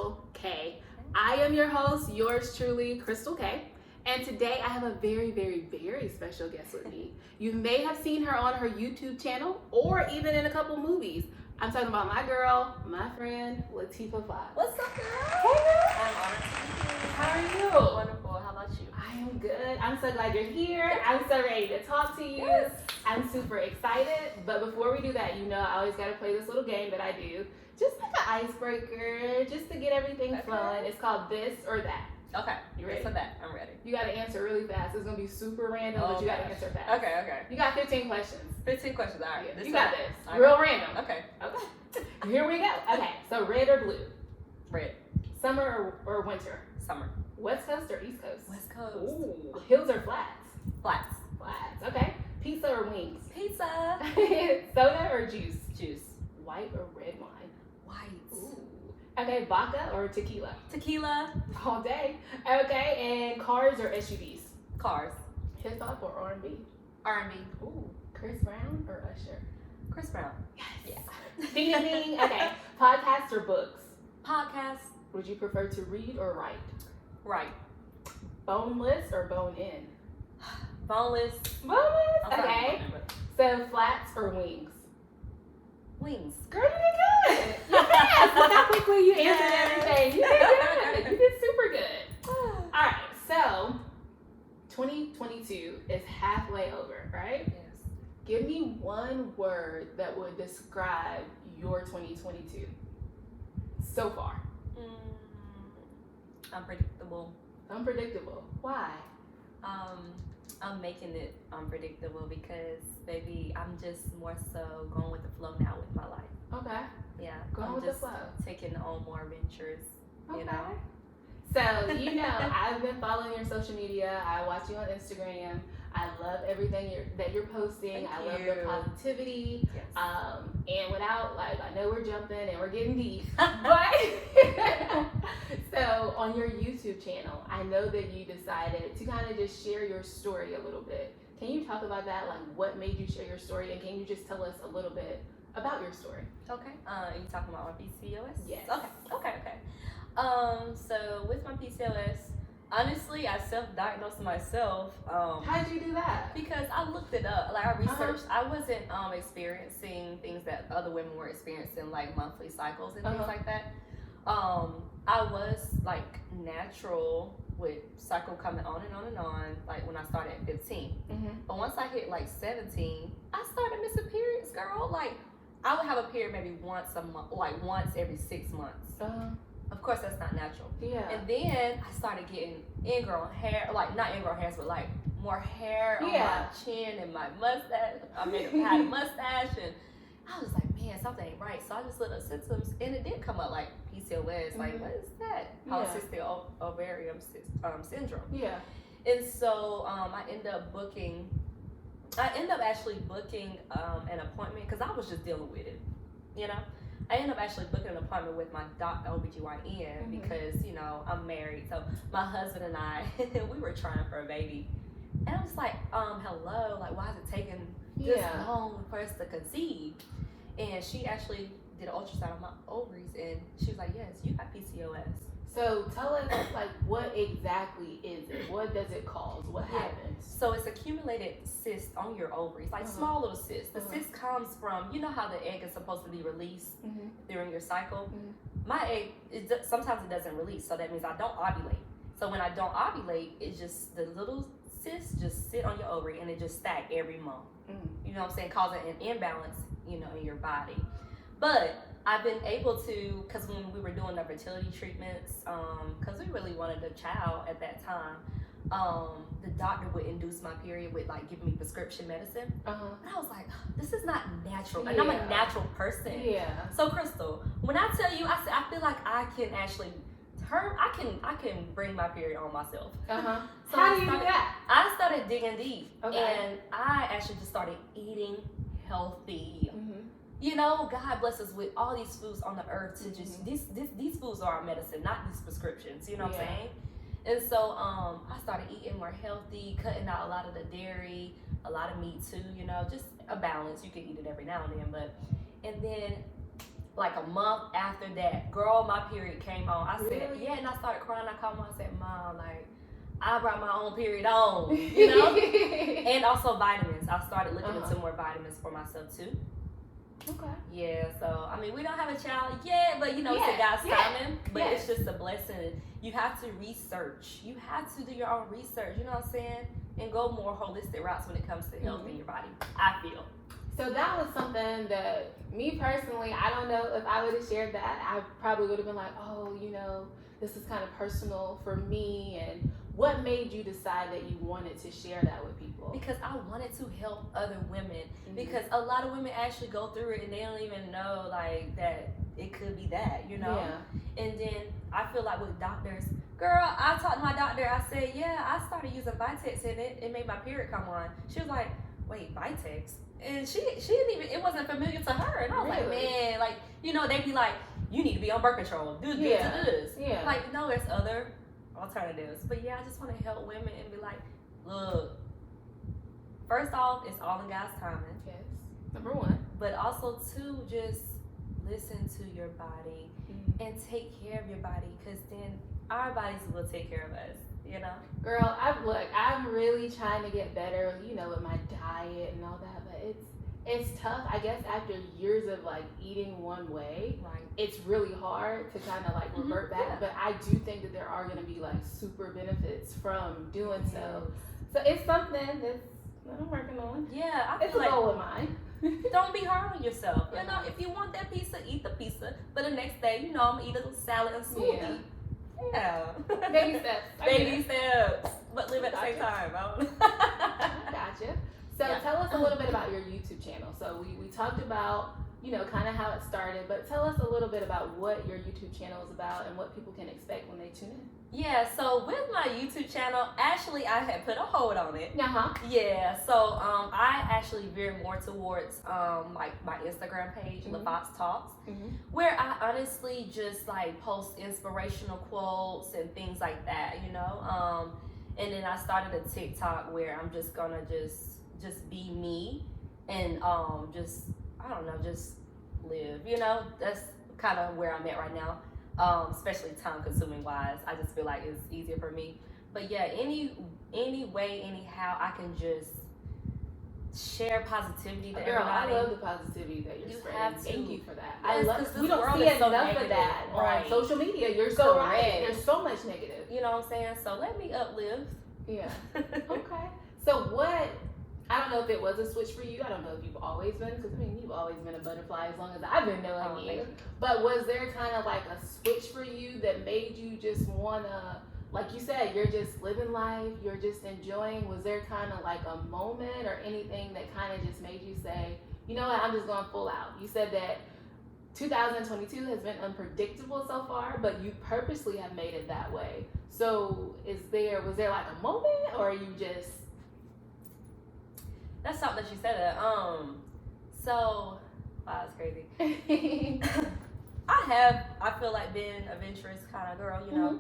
Crystal K. I am your host, yours truly, Crystal K. And today I have a very, very, very special guest with me. You may have seen her on her YouTube channel or even in a couple movies. I'm talking about my girl, my friend, Latifah Fox. What's up, girl? Hey, girl. I'm honored to be here. How are you? Wonderful. How about you? I am good. I'm so glad you're here. I'm so ready to talk to you. Yes. I'm super excited. But before we do that, you know I always got to play this little game that I do. Just like an icebreaker, just to get everything flowing. It's called This or That. Okay. You ready? For that, I'm ready. You got to answer really fast. It's going to be super random, but you got to answer fast. Okay. You got 15 questions. 15 questions. All right. Yeah, you got this. Okay. Real random. Okay. Here we go. Okay. So red or blue? Red. Summer or winter? Summer. West Coast or East Coast? West Coast. Ooh. Hills or flats? Flats. Flats. Okay. Pizza or wings? Pizza. Soda or juice? Juice. White or red wine? White. Ooh. Okay, vodka or tequila? Tequila. All day. Okay, and cars or SUVs? Cars. Hip hop or R&B? R&B. Ooh. Chris Brown or Usher? Chris Brown. Yes. Yeah. Ding ding ding. Okay, podcasts or books? Podcast. Would you prefer to read or write? Right. Boneless or bone in? Boneless. Boneless. I'm sorry, Okay. So flats or wings? Wings. Girl, you did good. You passed. Look how quickly you answered everything. You did good. You did super good. All right. So 2022 is halfway over, right? Yes. Give me one word that would describe your 2022 so far. Unpredictable. Unpredictable. Why? I'm making it unpredictable because, baby, I'm just more so going with the flow now with my life. Okay. Yeah. Going I'm with just the flow. taking on more ventures, Okay. you know. So, you know, I've been following your social media. I watch you on Instagram. I love everything that you're posting. Thank I love you. your positivity. Yes. And without, like, I know we're jumping and we're getting deep, but so on your YouTube channel, I know that you decided to kind of just share your story a little bit. Can you talk about that? Like, what made you share your story? And can you just tell us a little bit about your story? Okay. You talking about my PCOS? Yes. Okay. So with my PCOS, honestly, I self-diagnosed myself. How did you do that? Because I looked it up, like I researched. I wasn't experiencing things that other women were experiencing, like monthly cycles and things like that. I was like natural with cycle coming on and on and on, like when I started at 15. But once I hit like 17, I started missing periods, girl. Like I would have a period maybe once a month, like once every 6 months. Of course, that's not natural. Yeah. And then I started getting ingrown hair, like not ingrown hairs, but like more hair on my chin and my mustache. I had a mustache, and I was like, man, something ain't right. So I just looked up symptoms, and it did come up like PCOS. Like, what is that? Polycystic ovarian syndrome. Yeah. And so I ended up actually booking an appointment because I was just dealing with it, you know. I ended up actually booking an appointment with my OBGYN because, you know, I'm married. So my husband and I, we were trying for a baby. And I was like, hello, like, why is it taking this long for us to conceive? And she actually did an ultrasound of my ovaries, and she was like, yes, you got PCOS. So tell us, like, what exactly is it? What does it cause? What happens? So it's accumulated cysts on your ovaries, like small little cysts. The cyst comes from, you know how the egg is supposed to be released during your cycle? My egg, sometimes it doesn't release, so that means I don't ovulate. So when I don't ovulate, it's just the little cysts just sit on your ovary and it just stack every month. You know what I'm saying? Causing an imbalance, you know, in your body. But I've been able to, because when we were doing the fertility treatments, because we really wanted a child at that time, the doctor would induce my period with like giving me prescription medicine. And I was like, this is not natural. And I'm a natural person. Yeah. So Crystal, when I tell you, I feel like I can actually I can bring my period on myself. So how do you do that? I started digging deep, and I actually just started eating healthy. You know, God bless us with all these foods on the earth to just these foods are our medicine, not these prescriptions. You know what I'm saying? And so I started eating more healthy, cutting out a lot of the dairy, a lot of meat too. You know, just a balance. You can eat it every now and then, and then like a month after that, girl, my period came on. I said, Really? yeah, and I started crying. I called Mom. I said, Mom, like, I brought my own period on, you know? And also vitamins. I started looking into more vitamins for myself too. Okay. Yeah, so I mean, we don't have a child yet, but you know, it's a God's timing. But it's just a blessing. You have to research. You have to do your own research. You know what I'm saying? And go more holistic routes when it comes to health in your body. I feel. So that was something that me personally, I don't know if I would have shared that. I probably would have been like, oh, you know, this is kind of personal for me. And what made you decide that you wanted to share that with people? Because I wanted to help other women. Because a lot of women actually go through it and they don't even know like that it could be that, you know? Yeah. And then I feel like with doctors, girl, I talked to my doctor. I said, yeah, I started using Vitex and it made my period come on. She was like, wait, Vitex? And she didn't even, it wasn't familiar to her. And I was like, man, like, you know, they'd be like, you need to be on birth control. Do this. Yeah. Like, no, there's other alternatives. But yeah, I just want to help women and be like, look, first off, it's all in God's timing. Yes. Number one. But also, two, just listen to your body and take care of your body, because then our bodies will take care of us, you know? Girl, I'm really trying to get better, you know, with my diet and all that, but it's tough. I guess after years of like eating one way, it's really hard to kind of like revert back. Yeah. But I do think that there are going to be like super benefits from doing so. So it's something that I'm working on. Yeah, It's a goal of mine. Don't be hard on yourself. You know, if you want that pizza, eat the pizza. But the next day, you know, I'm gonna eat a salad and smoothie. Yeah. Baby steps. Baby steps. But live at the same time. Gotcha. So tell us a little bit about your YouTube channel. So we talked about, you know, kind of how it started, but tell us a little bit about what your YouTube channel is about and what people can expect when they tune in. Yeah, so with my YouTube channel, actually I had put a hold on it. Yeah, so I actually veer more towards like my Instagram page, LaFox Talks, where I honestly just like post inspirational quotes and things like that, you know. And then I started a TikTok where I'm just gonna just be me and just, I don't know, just live, you know. That's kind of where I'm at right now. Especially time consuming wise, I just feel like it's easier for me. But yeah, any way, anyhow, I can just share positivity to everybody. I love the positivity that you're spreading. Have to. Thank you for that. Yes, I love. We don't world see is so enough negative. of that Right. on social media. You're so right. Correct. There's so much negative. You know what I'm saying? So let me uplift. Yeah. Okay. So what? I don't know if it was a switch for you. I don't know if you've always been, because I mean, you've always been a butterfly as long as I've been knowing you. But was there kind of like a switch for you that made you just wanna, like you said, you're just living life, you're just enjoying? Was there kind of like a moment or anything that kind of just made you say, you know what, I'm just going full out? You said that 2022 has been unpredictable so far, but you purposely have made it that way. So was there like a moment, or you just? That's something that you said that. So, wow, it's crazy. I feel like been an adventurous kind of girl, you know.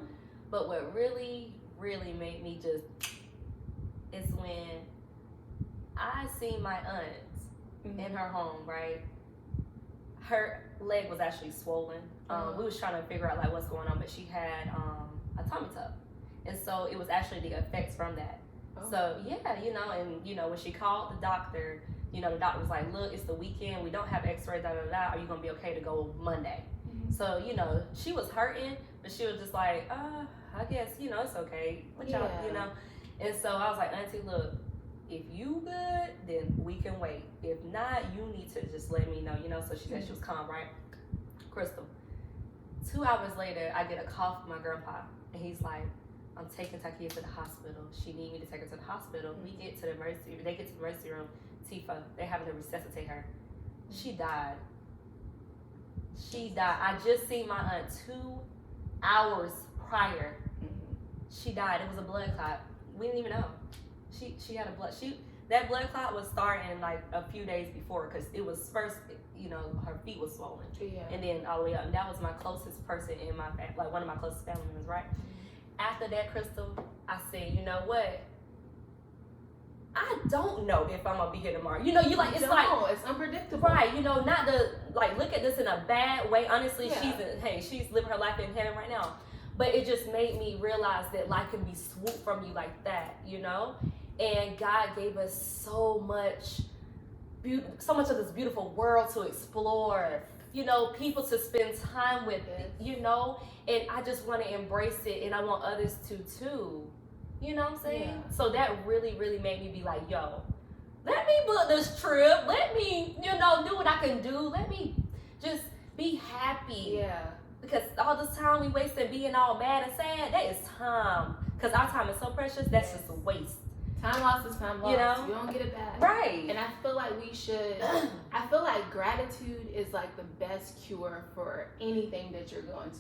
But what really, really made me just is when I seen my aunt in her home, right? Her leg was actually swollen. We was trying to figure out like what's going on, but she had a tummy tuck. And so it was actually the effects from that. So yeah, you know, and you know, when she called the doctor, you know, the doctor was like, look, it's the weekend, we don't have x-rays, are you gonna be okay to go Monday? So, you know, she was hurting, but she was just like, I guess, you know, it's okay. What y'all, you know? And so I was like, Auntie, look, if you good, then we can wait. If not, you need to just let me know, you know? So she said she was calm, right? Crystal. 2 hours later, I get a call from my grandpa, and he's like, I'm taking Takia to the hospital. She need me to take her to the hospital. We get to the emergency, they get to the emergency room, Tifa, they're having to resuscitate her. She died. I just seen my aunt 2 hours prior. She died. It was a blood clot. We didn't even know. She had a blood. That blood clot was starting like a few days before, because it was first, you know, her feet was swollen, and then all the way up. And that was my closest person in my family, like one of my closest family members, right? After that, Crystal, I said, you know what? I don't know if I'm gonna be here tomorrow. You know, you like, it's like, it's unpredictable. right, you know, not to like look at this in a bad way. Honestly, Yeah. she's living her life in heaven right now. But it just made me realize that life can be swooped from you like that, you know? And God gave us so much of this beautiful world to explore, you know, people to spend time with, you know? And I just want to embrace it, and I want others to too. You know what I'm saying? Yeah. So that really, really made me be like, yo, let me book this trip. Let me, you know, do what I can do. Let me just be happy. Yeah. Because all this time we wasted being all mad and sad, that is time. Because our time is so precious, that's just a waste. Time lost is time lost. You know? You don't get it back. Right. And I feel like we should, I feel like gratitude is like the best cure for anything that you're going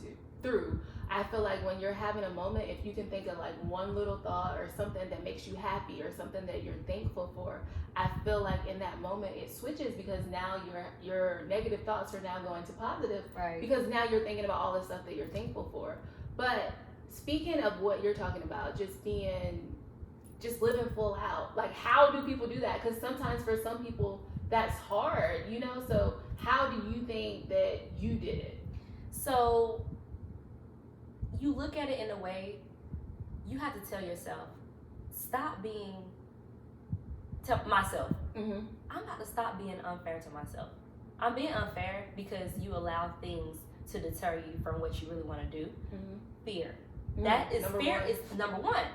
through. I feel like when you're having a moment, if you can think of like one little thought or something that makes you happy or something that you're thankful for, I feel like in that moment it switches, because now your negative thoughts are now going to positive. Right. Because now you're thinking about all the stuff that you're thankful for. But speaking of what you're talking about, just living full out, like how do people do that? Because sometimes for some people that's hard, you know? So how do you think that you did it? So you look at it in a way, you have to tell yourself, tell myself, I'm about to stop being unfair to myself. I'm being unfair because you allow things to deter you from what you really want to do. Fear. That is fear is number one.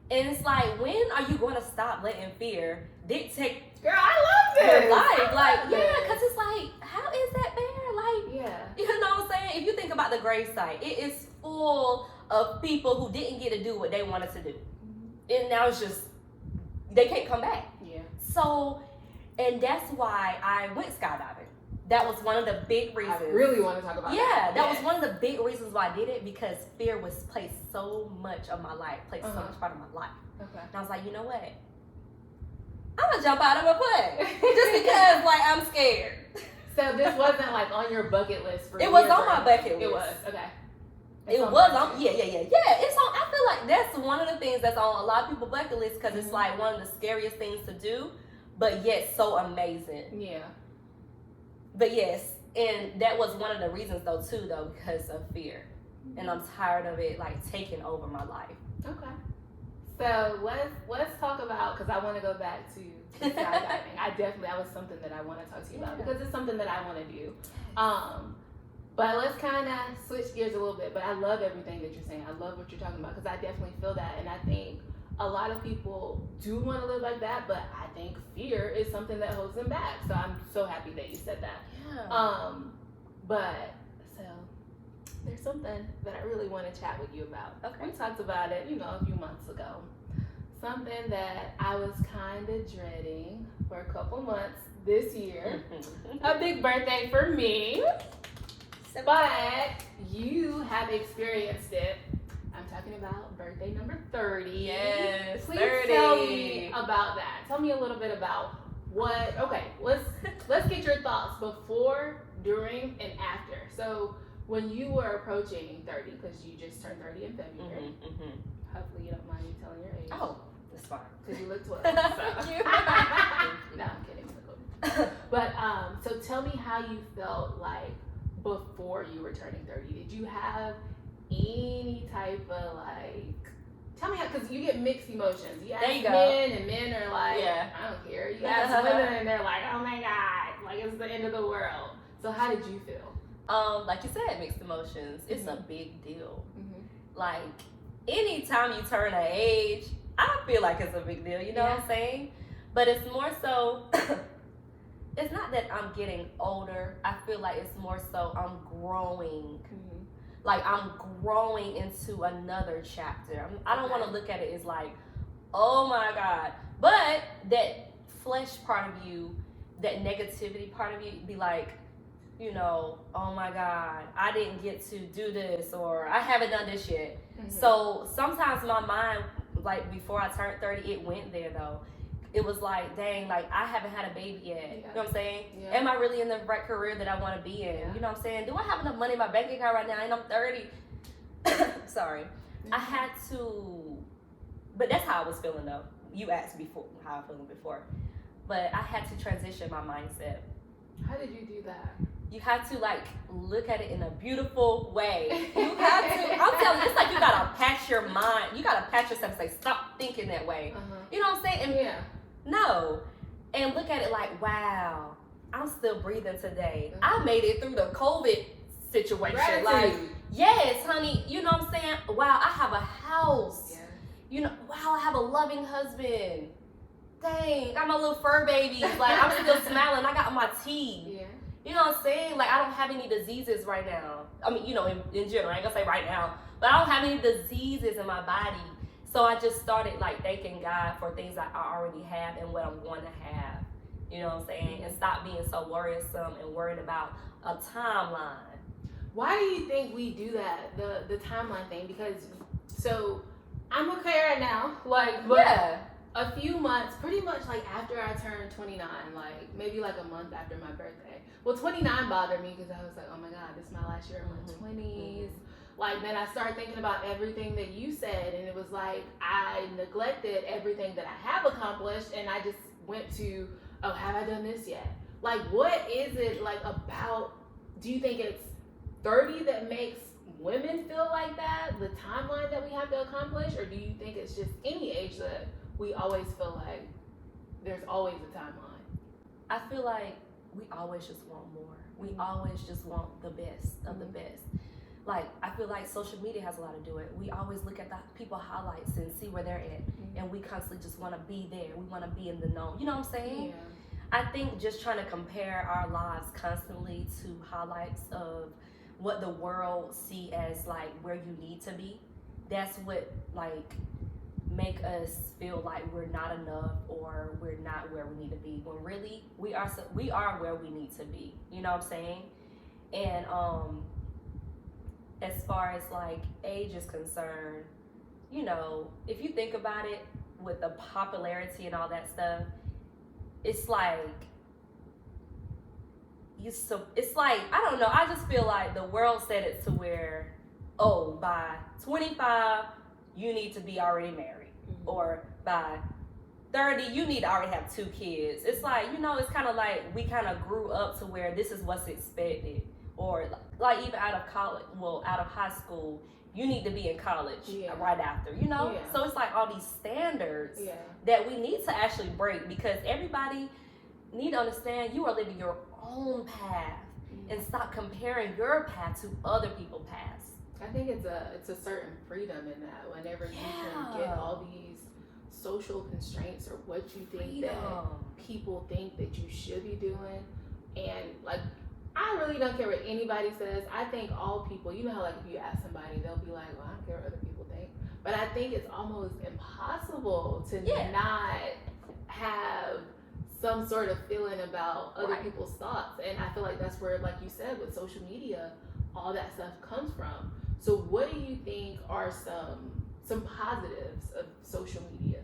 And it's like, when are you going to stop letting fear dictate? Girl, I love this. Your life, like, yeah, because it's like, how is that fair? Like, yeah, you know what I'm saying? If you think about the gravesite, it is full of people who didn't get to do what they wanted to do, and now it's just they can't come back. Yeah. So, and that's why I went skydiving. That was one of the big reasons. I really want to talk about that. That was one of the big reasons why I did it, because fear was placed so much of my life, so much part of my life. Okay. And I was like, you know what? I'm gonna jump out of a plane just because, like, I'm scared. So this wasn't like on your bucket list for It was on my bucket list. It was, okay. It was on, yeah. It's on. I feel like that's one of the things that's on a lot of people's bucket list, because it's like one of the scariest things to do, but yet so amazing. Yeah. But yes, and that was one of the reasons though, because of fear. And I'm tired of it like taking over my life. Okay. So let's talk about, because I want to go back to skydiving. That was something that I want to talk to you about, because it's something that I want to do. But let's kind of switch gears a little bit. But I love everything that you're saying. I love what you're talking about, because I definitely feel that. And I think a lot of people do want to live like that, but I think fear is something that holds them back. So I'm so happy that you said that. Yeah. But so there's something that I really want to chat with you about. Okay. We talked about it, a few months ago. Something that I was kind of dreading for a couple months this year. A big birthday for me. But you have experienced it. I'm talking about birthday number 30. Yes, Please 30. tell me about that. Tell me a little bit about let's get your thoughts before, during, and after. So when you were approaching 30, because you just turned 30 in February. Hopefully you don't mind me telling your age. Oh, that's fine. Because you look 12. Thank you. No, I'm kidding. But so tell me how you felt like before you were turning 30. Did you have any type of like, tell me how, because you get mixed emotions. You ask men, and men are like, I don't care. You ask women, and they're like, oh my God, like it's the end of the world. So how did you feel? Like you said, mixed emotions. It's a big deal. Like, anytime you turn an age, I feel like it's a big deal, you know what I'm saying? But it's more so, it's not that I'm getting older. I feel like it's more so I'm growing. Like, I'm growing into another chapter. I don't want to look at it as like, oh my God. But that flesh part of you, that negativity part of you, be like, oh my God, I didn't get to do this, or I haven't done this yet. So sometimes my mind, like before I turned 30, it went there though. It was like, dang, like I haven't had a baby yet. You know what I'm saying? Am I really in the right career that I want to be in? You know what I'm saying? Do I have enough money in my bank account right now? And I'm 30. Sorry. I had to, but that's how I was feeling though. you asked before how I feel before, but I had to transition my mindset. How did you do that? You have to like look at it in a beautiful way. You have to. I'm telling you, it's like you gotta patch your mind. You gotta patch yourself and say, stop thinking that way. You know what I'm saying? And no, and look at it like, wow, I'm still breathing today. I made it through the COVID situation. Gratitude. Like, yes, honey. You know what I'm saying? Wow, I have a house. Yeah. You know, wow, I have a loving husband. Dang, got my little fur babies. Like, I'm still smiling. I got my teeth. Yeah. You know what I'm saying? Like, I don't have any diseases right now. I mean, you know, in general, I ain't gonna say right now, but I don't have any diseases in my body. So I just started like thanking God for things that I already have and what I'm going to have. You know what I'm saying? And stop being so worrisome and worried about a timeline. Why do you think we do that? The timeline thing? Because so I'm okay right now. Like, but Yeah. a few months, pretty much like after I turned 29, like maybe like a month after my birthday. Well, 29 bothered me because I was like, oh my God, this is my last year in my 20s. Like, then I started thinking about everything that you said, and it was like I neglected everything that I have accomplished, and I just went to, oh, have I done this yet? Like, what is it like about, do you think it's 30 that makes women feel like that, the timeline that we have to accomplish, or do you think it's just any age that we always feel like there's always a timeline? I feel like we always just want more. We always just want the best of the best. Like, I feel like social media has a lot to do it. We always look at the people highlights and see where they're at, and we constantly just want to be there. We want to be in the know. You know what I'm saying? Yeah. I think just trying to compare our lives constantly to highlights of what the world see as like where you need to be, that's what like make us feel like we're not enough or we're not where we need to be, when really we are where we need to be. You know what I'm saying? And as far as like age is concerned, you know, if you think about it, with the popularity and all that stuff, it's like it's like, I don't know, I just feel like the world set it to where, oh, by 25 you need to be already married, or by 30 you need to already have 2 kids. It's like, you know, it's kind of like we kind of grew up to where this is what's expected. Or like even out of college, well, out of high school, you need to be in college right after, you know? Yeah. So it's like all these standards that we need to actually break, because everybody need to understand you are living your own path, and stop comparing your path to other people's paths. I think it's a certain freedom in that, whenever you can get all these social constraints or what you think that people think that you should be doing. And like, I really don't care what anybody says. I think all people, you know how like if you ask somebody, they'll be like, well, I don't care what other people think. But I think it's almost impossible to not have some sort of feeling about other people's thoughts. And I feel like that's where, like you said, with social media, all that stuff comes from. So what do you think are some positives of social media?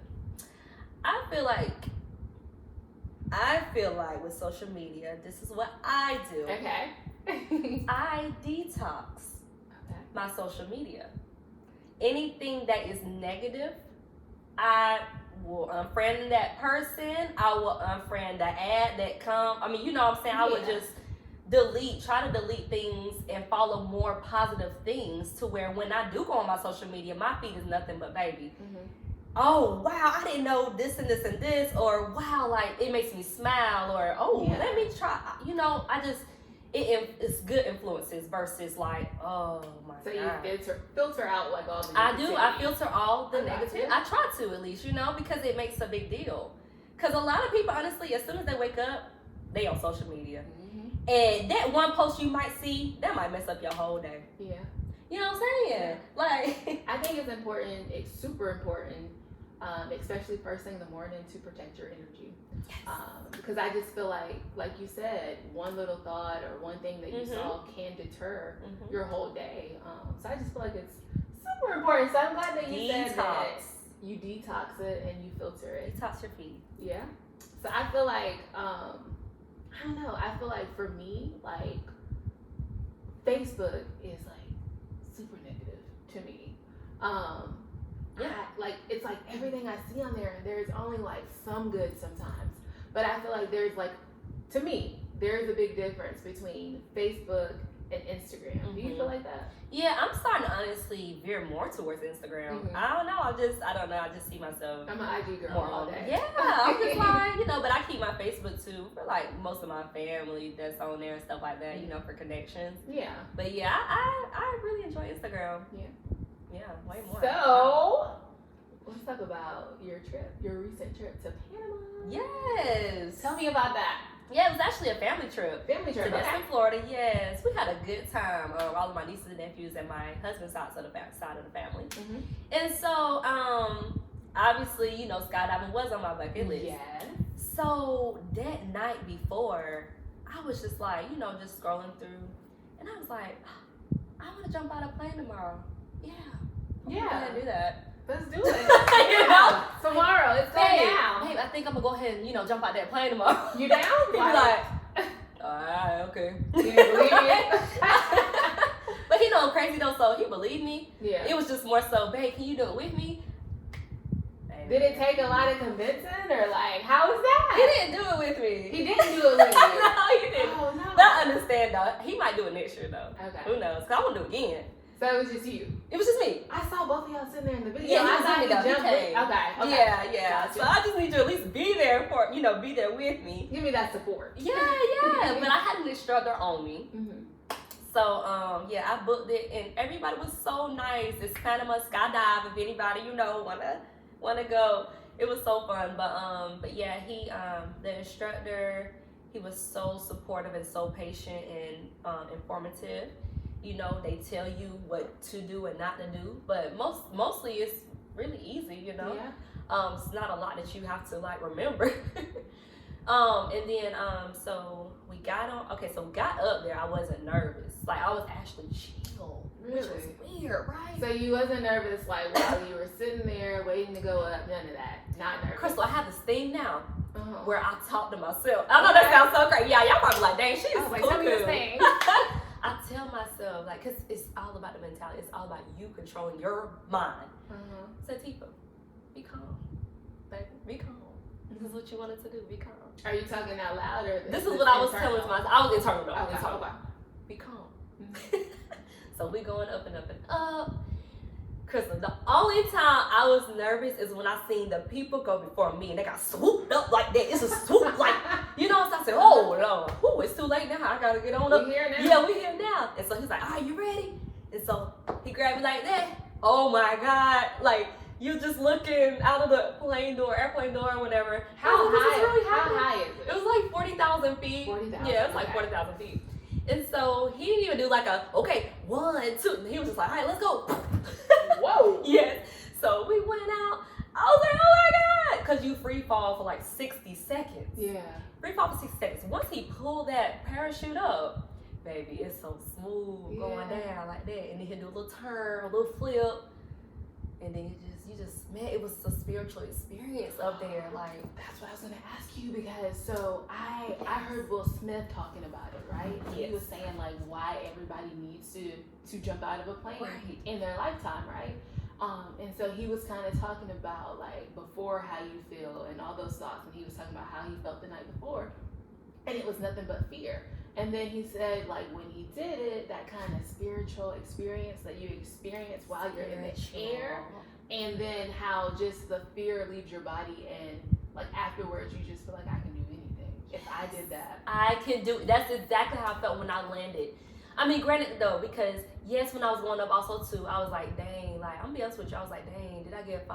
I feel like with social media, this is what I do. Okay. I detox my social media. Anything that is negative, I will unfriend that person. I will unfriend the ad that come. I mean, you know what I'm saying? I would just try to delete things and follow more positive things, to where when I do go on my social media, my feed is nothing but baby. Oh, wow, I didn't know this and this and this, or wow, like it makes me smile, or let me try, you know, it's good influences versus like, oh my God. So you filter out like all the negativity. I filter all the negative. I try to, at least, you know, because it makes a big deal. Because a lot of people, honestly, as soon as they wake up, they on social media. And that one post you might see, that might mess up your whole day. Yeah. You know what I'm saying? Like, I think it's important, it's super important, especially first thing in the morning, to protect your energy. Because I just feel like you said, one little thought or one thing that you saw can deter your whole day. So I just feel like it's super important. So I'm glad that you said that you detox it and you filter it. Detox your feed. Yeah. So I feel like, I don't know, I feel like for me, like, Facebook is like super negative to me. Like, it's it's like everything I see on there, there's only like some good sometimes. But I feel like there's like, to me, there's a big difference between Facebook and Instagram. Do you feel like that? Yeah, I'm starting to honestly veer more towards Instagram. I don't know. I don't know. I just see myself. I'm an IG girl more all day. Yeah, I'm just like, you know, but I keep my Facebook too for like most of my family that's on there and stuff like that, you know, for connections. Yeah. But yeah, I really enjoy Instagram. Yeah. Yeah, way more. So, let's talk about your recent trip to Panama. Yes. Tell me about that. Yeah, it was actually a family trip. Family trip, to Destin, Florida. Yes, we had a good time. All of my nieces and nephews and my husband's side of the family. And so, obviously, you know, skydiving was on my bucket list. Yes. So that night before, I was just like, you know, just scrolling through, and I was like, I want to jump out of a plane tomorrow. Yeah. Yeah. I'm gonna do that. Let's do it. You know? Tomorrow. It's going down. Babe, I think I'm gonna go ahead and, you know, jump out that plane tomorrow. You down? He was like, alright, okay. You didn't believe me? But he know crazy though, so he believed me. Yeah. It was just more so, babe, can you do it with me? Did it take a lot of convincing, or like, how was that? He didn't do it with me. He didn't do it with you. No, he didn't. Oh, no. But I understand though. He might do it next year though. Okay. Who knows? Cause I want to do it again. So it was just you. It was just me. I saw both of y'all sitting there in the video. Yeah, he I was thought with me, you though. He jumped came. in. Okay. Yeah. Gotcha. So I just need you to at least be there for, you know, be there with me. Give me that support. Yeah. But I had an instructor on me. So, yeah, I booked it, and everybody was so nice. It's Panama skydive. If anybody, you know, wanna go, it was so fun. But yeah, he, the instructor, he was so supportive and so patient and informative. You know, they tell you what to do and not to do, but mostly it's really easy. You know, it's not a lot that you have to like remember. And then so we got on. Okay, so we got up there. I wasn't nervous. Like I was actually chill, which was weird, right? So you wasn't nervous like while you were sitting there waiting to go up. None of that. Not nervous. Crystal, I have this thing now where I talk to myself. I know that sounds so crazy. Yeah, y'all probably like, dang, she's like, cool. tell me this thing. I tell myself, like, cause it's all about the mentality. It's all about you controlling your mind. So Tifa, be calm, baby. Be calm. This is what you wanted to do. Be calm. Are you talking out loud or this is what I was telling myself. I was internal though. Okay. Internal. Be calm. So we going up and up and up. Crystal, the only time I was nervous is when I seen the people go before me and they got swooped up like that. It's a swoop, like, you know, so I said, oh no, it's too late now. I gotta get on up. We here now? Yeah, we here now. And so he's like, are you ready? And so he grabbed me like that. Oh my God. Like, you just looking out of the airplane door, whatever. How high? Really How high is it? It was like 40,000 feet. 40,000. Yeah, it was like 40,000 feet. And so he didn't even do like a, okay, 1, 2. And he was just like, all right, let's go. Whoa. Yes. So we went out. I was like, oh my God. Because you free fall for like 60 seconds. Yeah. Free fall for 60 seconds. Once he pulled that parachute up, baby, it's so smooth going down like that. And then he'll do a little turn, a little flip. And then you just, man, it was a spiritual experience up there. Like, that's what I was gonna ask you, because so I heard Will Smith talking about it, right? Yes. He was saying like why everybody needs to jump out of a plane in their lifetime, right? And so he was kind of talking about like before how you feel and all those thoughts, and he was talking about how he felt the night before, and it was nothing but fear. And then he said like when he did it, that kind of spiritual experience that you experience while you're in the air, and then how just the fear leaves your body, and like afterwards you just feel like I can do anything if I did that. I can do it. That's exactly how I felt when I landed. I mean, granted though, because yes, when I was going up also too, I was like, dang, like I'm gonna be honest with you, I was like, dang, did I get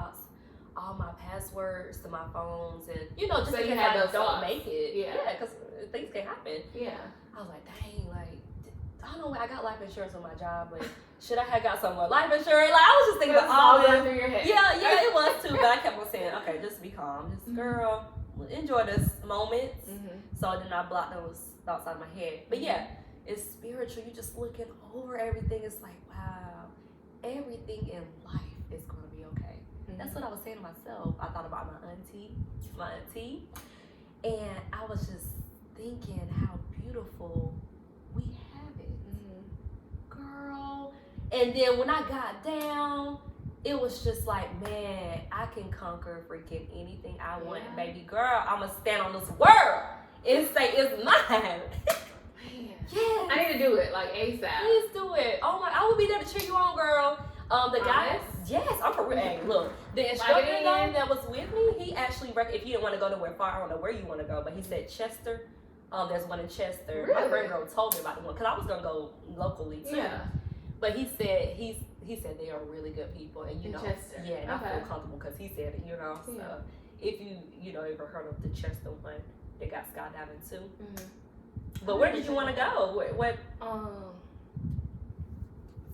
all my passwords to my phones, and you know, just so because you had I those don't thoughts. make it, Yeah, because things can happen. Yeah. I was like, dang, like I don't know, I got life insurance with my job, but should I have got some more life insurance? Like I was just thinking about all going this. through your head. Yeah, it was too, but I kept on saying, okay, just be calm, just girl, enjoy this moment. So then I blocked those thoughts out of my head. But yeah, it's spiritual. You just looking over everything. It's like, wow, everything in life is going to be okay. That's what I was saying to myself. I thought about my auntie, and I was just thinking how beautiful we have it, girl. And then when I got down, it was just like, man, I can conquer freaking anything I want. Yeah. Baby girl, I'm going to stand on this world and say it's mine. Man. Yeah. I need to do it like ASAP. Please do it. Oh my, I will be there to cheer you on, girl. The guy, Honest? yes, I'm for real. Hey, look, the instructor that was with me, he actually, if you didn't want to go nowhere far, I don't know where you want to go, but he said Chester. There's one in Chester. Really? My friend girl told me about the one, because I was going to go locally too. Yeah. But he said, he said they are really good people, and you In know, Chester. yeah, and Okay. I feel comfortable because he said it, you know. So Yeah. if you know ever heard of the Chester one, they got skydiving too. Mm-hmm. But where did you want to go? What?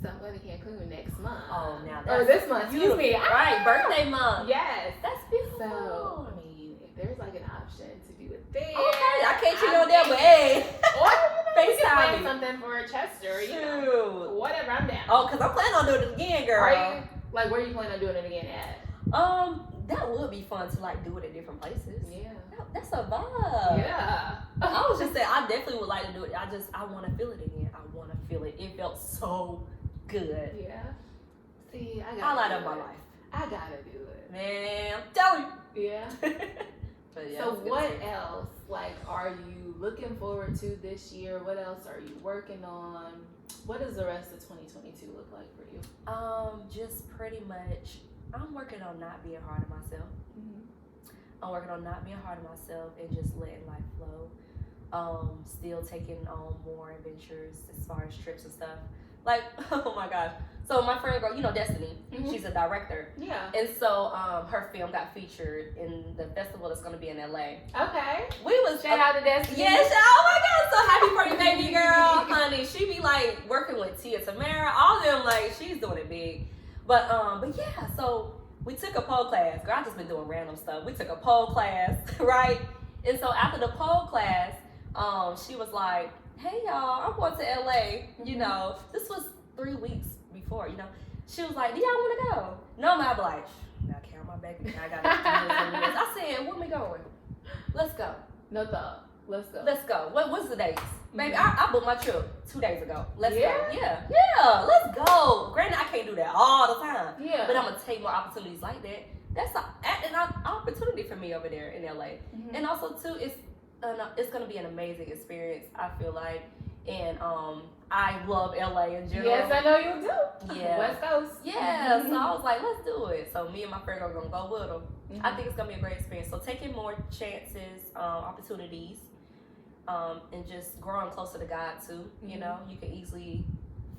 So I'm going to Cancun next month. Oh, now Or that's this month. Excuse me. Right, birthday month. Yes. That's beautiful. So I mean, if there's like an option to do it there, Okay, I can't cheat on that, but hey, or we can FaceTime plan me. something for Chester. You know, Shoot. whatever. I'm down. Oh, cause I'm planning on doing it again, girl. Are you like where are you planning on doing it again at? That would be fun to like do it at different places. Yeah. That's a vibe. Yeah. I was just saying, I definitely would like to do it. I want to feel it again. I want to feel it. It felt so good. Yeah. See, I got. Highlight of my life. I gotta do it. Man, I'm telling Yeah. you. But yeah, So it's good what too. else, like, are you looking forward to this year? What else are you working on? What does the rest of 2022 look like for you? Just pretty much, I'm working on not being hard on myself. I'm working on not being hard on myself and just letting life flow. Still taking on more adventures as far as trips and stuff. Like, oh my gosh. So my friend girl, you know Destiny, she's a director. Yeah. And so her film got featured in the festival that's going to be in LA. Okay. We was Shout out to Destiny. Yes, oh my God, so happy for you, baby girl, honey. She be like working with Tia Tamara, all of them, like she's doing it big. But yeah, so we took a pole class. Girl, I just been doing random stuff. We took a pole class, right? And so after the pole class, she was like, hey y'all, I'm going to LA. You know, this was 3 weeks before, you know. She was like, do y'all want to go? No, I'd be like, now count my baby. I got this. I said, where we going? Let's go. No thought. Let's go. Let's go. What's the dates? Baby, I booked my trip 2 days ago. Let's Yeah? go. Yeah, let's go. Granted, I can't do that all the time. Yeah. But I'm going to take more opportunities like that. That's an opportunity for me over there in LA. And also, too, it's going to be an amazing experience, I feel like. And I love LA in general. Yes, I know you do. Yeah. West Coast. Yeah, so I was like, let's do it. So me and my friend are going to go with them. I think it's going to be a great experience. So taking more chances, opportunities, and just growing closer to God too. You know, you can easily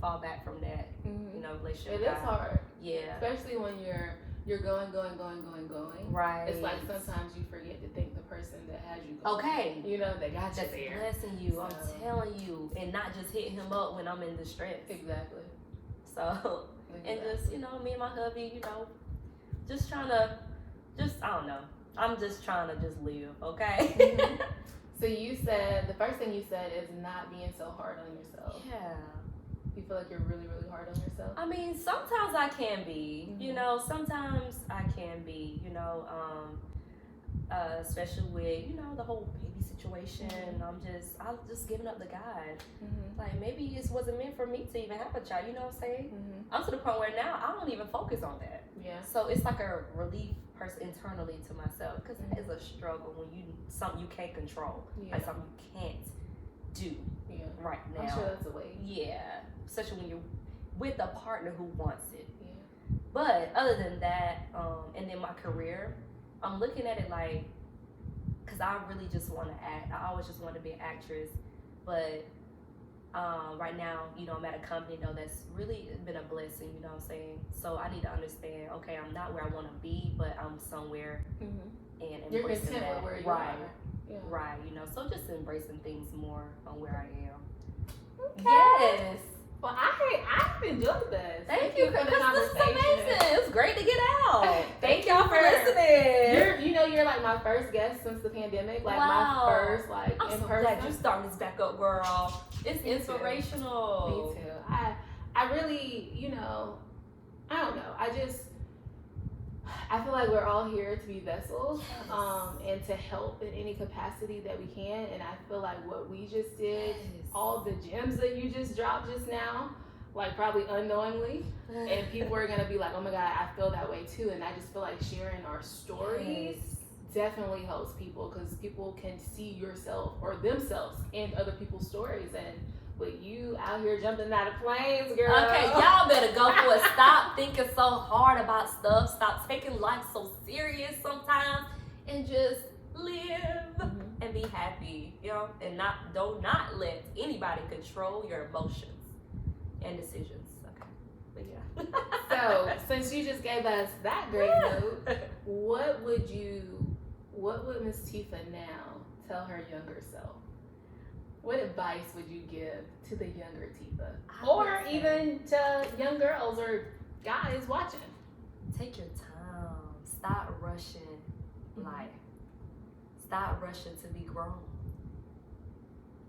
fall back from that, you know, relationship It with is God. hard. Yeah. Especially when you're going. Right. It's like sometimes you forget to thank the person that has you going. Okay. You know, that got you That's there. blessing you. So. I'm telling you. And not just hitting him up when I'm in distress. Exactly. So, and just, you know, me and my hubby, you know, just trying to, I don't know. I'm just trying to just live, okay? So you said, the first thing you said is not being so hard on yourself. Yeah. You feel like you're really, really hard on yourself? I mean, sometimes I can be, you know, sometimes I can be, you know, especially with, you know, the whole baby situation. I'm just giving up to God. Like, maybe it wasn't meant for me to even have a child, you know what I'm saying? I'm to the point where now I don't even focus on that. Yeah. So it's like a relief internally to myself, because it is a struggle when something you can't control, like something you can't do right now. I'm sure that's a way. Yeah, especially when you're with a partner who wants it. Yeah. But other than that, and then my career, I'm looking at it like, because I really just want to act. I always just want to be an actress, but right now, you know, I'm at a company though that's really been a blessing, you know what I'm saying? So I need to understand, okay, I'm not where I want to be, but I'm somewhere and You're embracing content that. with where you right. are. Yeah. Right, you know, so just embracing things more on where I am. Okay. Yes. Well, I've enjoyed this. Thank you for the because this is conversation. amazing. It's great to get out. Thank y'all for listening. You're like my first guest since the pandemic. Like Wow. my first like I'm in so person. glad you're starting this back up, girl. It's Me too. inspirational. Me too. I really, you know, I don't know. I feel like we're all here to be vessels, and to help in any capacity that we can. And I feel like what we just did, all the gems that you just dropped just now, like probably unknowingly, and people are gonna be like, oh my god, I feel that way too. And I just feel like sharing our stories definitely helps people, because people can see yourself or themselves in other people's stories. And with you out here jumping out of planes, girl. Okay, y'all better go for it. Stop thinking so hard about stuff. Stop taking life so serious sometimes, and just live and be happy, you know, and do not let anybody control your emotions and decisions. Okay, but yeah. So since you just gave us that great note, what would Miss Tifa now tell her younger self? What advice would you give to the younger Tifa, or even to young girls or guys watching? Take your time. Stop rushing life. Stop rushing to be grown.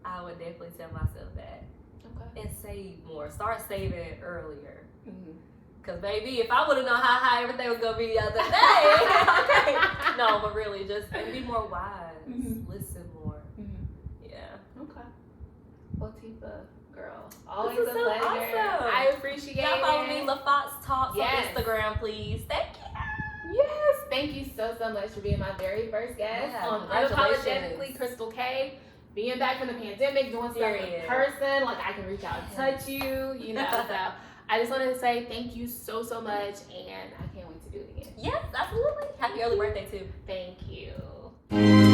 I would definitely tell myself that. Okay. And save more. Start saving earlier. Because, baby, if I would have known how high everything was going to be the other day. Okay. No, but really, just and be more wise. Listen more. Yeah. Okay. Well, Tifa, girl, always This a is so pleasure. awesome. I appreciate it. Y'all follow me, LaFox Talks Yes. on Instagram, please. Thank you. Yes, thank you so much for being my very first guest on Unapologetically, Crystal K. Being back from the pandemic, doing stuff in person, like I can reach out and touch you, you know. So I just wanted to say thank you so much, and I can't wait to do it again. Yes, absolutely. Happy early birthday too. Thank you.